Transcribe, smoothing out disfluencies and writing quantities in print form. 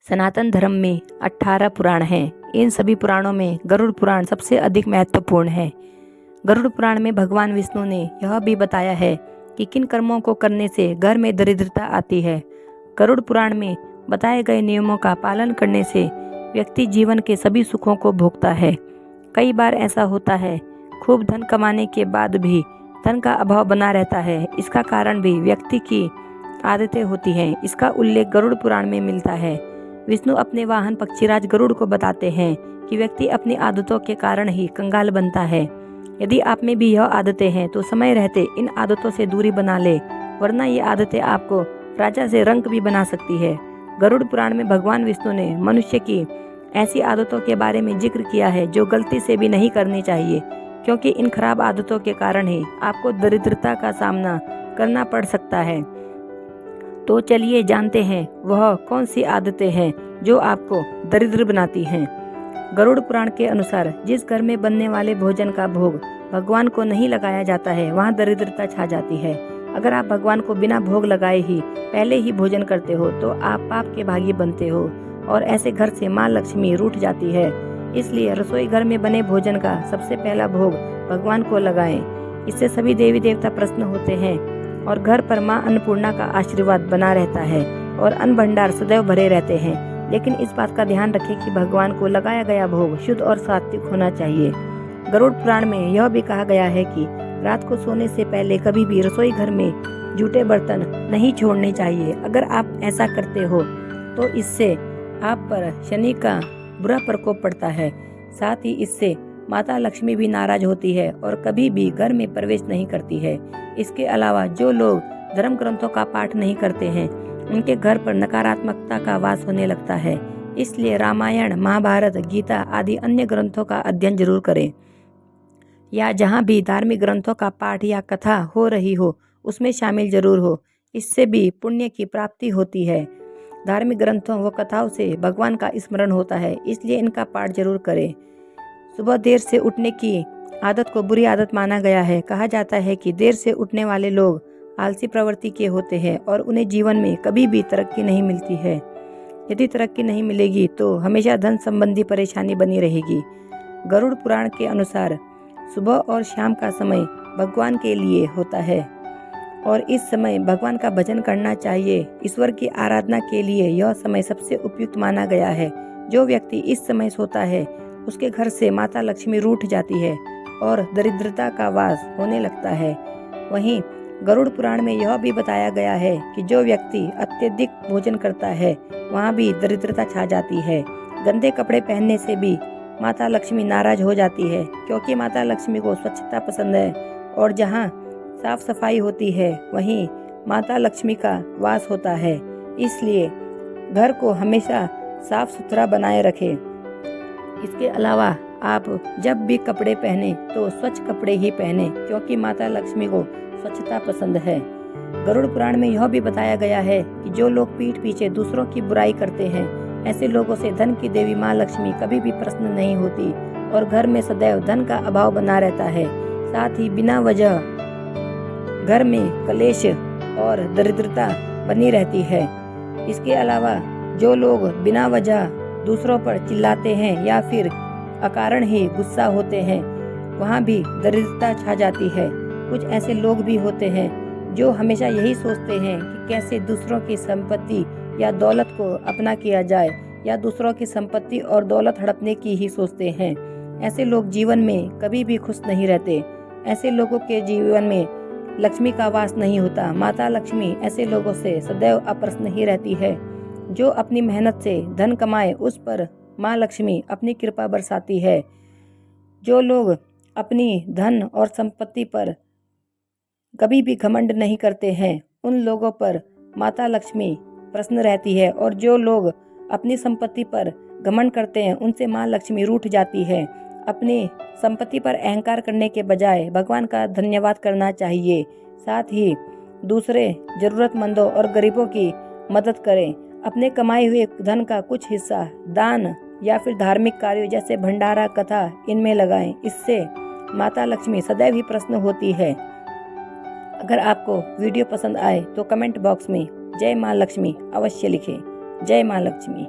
सनातन धर्म में 18 पुराण हैं। इन सभी पुराणों में गरुड़ पुराण सबसे अधिक महत्वपूर्ण है। गरुड़ पुराण में भगवान विष्णु ने यह भी बताया है कि किन कर्मों को करने से घर में दरिद्रता आती है। गरुड़ पुराण में बताए गए नियमों का पालन करने से व्यक्ति जीवन के सभी सुखों को भोगता है। कई बार ऐसा होता है, खूब धन कमाने के बाद भी धन का अभाव बना रहता है। इसका कारण भी व्यक्ति की आदतें होती हैं। इसका उल्लेख गरुड़ पुराण में मिलता है। विष्णु अपने वाहन पक्षीराज गरुड़ को बताते हैं कि व्यक्ति अपनी आदतों के कारण ही कंगाल बनता है। यदि आप में भी यह आदतें हैं तो समय रहते इन आदतों से दूरी बना ले, वरना ये आदतें आपको राजा से रंक भी बना सकती है। गरुड़ पुराण में भगवान विष्णु ने मनुष्य की ऐसी आदतों के बारे में जिक्र किया है जो गलती से भी नहीं करनी चाहिए, क्योंकि इन खराब आदतों के कारण ही आपको दरिद्रता का सामना करना पड़ सकता है। तो चलिए जानते हैं वह कौन सी आदतें हैं जो आपको दरिद्र बनाती हैं। गरुड़ पुराण के अनुसार जिस घर में बनने वाले भोजन का भोग भगवान को नहीं लगाया जाता है, वहाँ दरिद्रता छा जाती है। अगर आप भगवान को बिना भोग लगाए ही पहले ही भोजन करते हो तो आप पाप के भागी बनते हो और ऐसे घर से माँ लक्ष्मी रूठ जाती है। इसलिए रसोई घर में बने भोजन का सबसे पहला भोग भगवान को लगाएं। इससे सभी देवी देवता प्रसन्न होते हैं और घर पर माँ अन्नपूर्णा का आशीर्वाद बना रहता है और अन्न भंडार सदैव भरे रहते हैं। लेकिन इस बात का ध्यान रखें कि भगवान को लगाया गया भोग शुद्ध और सात्विक होना चाहिए। गरुड़ पुराण में यह भी कहा गया है कि रात को सोने से पहले कभी भी रसोई घर में जूठे बर्तन नहीं छोड़ने चाहिए। अगर आप ऐसा करते हो तो इससे आप पर शनि का बुरा प्रकोप पड़ता है। साथ ही इससे माता लक्ष्मी भी नाराज होती है और कभी भी घर में प्रवेश नहीं करती है। इसके अलावा जो लोग धर्म ग्रंथों का पाठ नहीं करते हैं, उनके घर पर नकारात्मकता का वास होने लगता है। इसलिए रामायण, महाभारत, गीता आदि अन्य ग्रंथों का अध्ययन जरूर करें, या जहाँ भी धार्मिक ग्रंथों का पाठ या कथा हो रही हो उसमें शामिल जरूर हो। इससे भी पुण्य की प्राप्ति होती है। धार्मिक ग्रंथों व कथाओं से भगवान का स्मरण होता है, इसलिए इनका पाठ जरूर करें। सुबह देर से उठने की आदत को बुरी आदत माना गया है। कहा जाता है कि देर से उठने वाले लोग आलसी प्रवृत्ति के होते हैं और उन्हें जीवन में कभी भी तरक्की नहीं मिलती है। यदि तरक्की नहीं मिलेगी तो हमेशा धन संबंधी परेशानी बनी रहेगी। गरुड़ पुराण के अनुसार सुबह और शाम का समय भगवान के लिए होता है और इस समय भगवान का भजन करना चाहिए। ईश्वर की आराधना के लिए यह समय सबसे उपयुक्त माना गया है। जो व्यक्ति इस समय सोता है उसके घर से माता लक्ष्मी रूठ जाती है और दरिद्रता का वास होने लगता है। वहीं गरुड़ पुराण में यह भी बताया गया है कि जो व्यक्ति अत्यधिक भोजन करता है वहाँ भी दरिद्रता छा जाती है। गंदे कपड़े पहनने से भी माता लक्ष्मी नाराज हो जाती है, क्योंकि माता लक्ष्मी को स्वच्छता पसंद है और जहाँ साफ सफाई होती है वहीं माता लक्ष्मी का वास होता है। इसलिए घर को हमेशा साफ सुथरा बनाए रखें। इसके अलावा आप जब भी कपड़े पहने तो स्वच्छ कपड़े ही पहने, क्योंकि माता लक्ष्मी को स्वच्छता पसंद है। गरुड़ पुराण में यह भी बताया गया है कि जो लोग पीठ पीछे दूसरों की बुराई करते हैं, ऐसे लोगों से धन की देवी माँ लक्ष्मी कभी भी प्रसन्न नहीं होती और घर में सदैव धन का अभाव बना रहता है। साथ ही बिना वजह घर में कलेश और दरिद्रता बनी रहती है। इसके अलावा जो लोग बिना वजह दूसरों पर चिल्लाते हैं या फिर अकारण ही गुस्सा होते हैं, वहाँ भी दरिद्रता छा जाती है। कुछ ऐसे लोग भी होते हैं जो हमेशा यही सोचते हैं कि कैसे दूसरों की संपत्ति या दौलत को अपना किया जाए, या दूसरों की संपत्ति और दौलत हड़पने की ही सोचते हैं। ऐसे लोग जीवन में कभी भी खुश नहीं रहते। ऐसे लोगों के जीवन में लक्ष्मी का वास नहीं होता। माता लक्ष्मी ऐसे लोगों से सदैव अप्रसन्न ही रहती है। जो अपनी मेहनत से धन कमाए उस पर माँ लक्ष्मी अपनी कृपा बरसाती है। जो लोग अपनी धन और संपत्ति पर कभी भी घमंड नहीं करते हैं, उन लोगों पर माता लक्ष्मी प्रसन्न रहती है, और जो लोग अपनी संपत्ति पर घमंड करते हैं उनसे माँ लक्ष्मी रूठ जाती है। अपनी संपत्ति पर अहंकार करने के बजाय भगवान का धन्यवाद करना चाहिए। साथ ही दूसरे जरूरतमंदों और गरीबों की मदद करें। अपने कमाए हुए धन का कुछ हिस्सा दान या फिर धार्मिक कार्यों जैसे भंडारा, कथा इनमें लगाएं। इससे माता लक्ष्मी सदैव ही प्रसन्न होती है। अगर आपको वीडियो पसंद आए तो कमेंट बॉक्स में जय माँ लक्ष्मी अवश्य लिखें। जय माँ लक्ष्मी।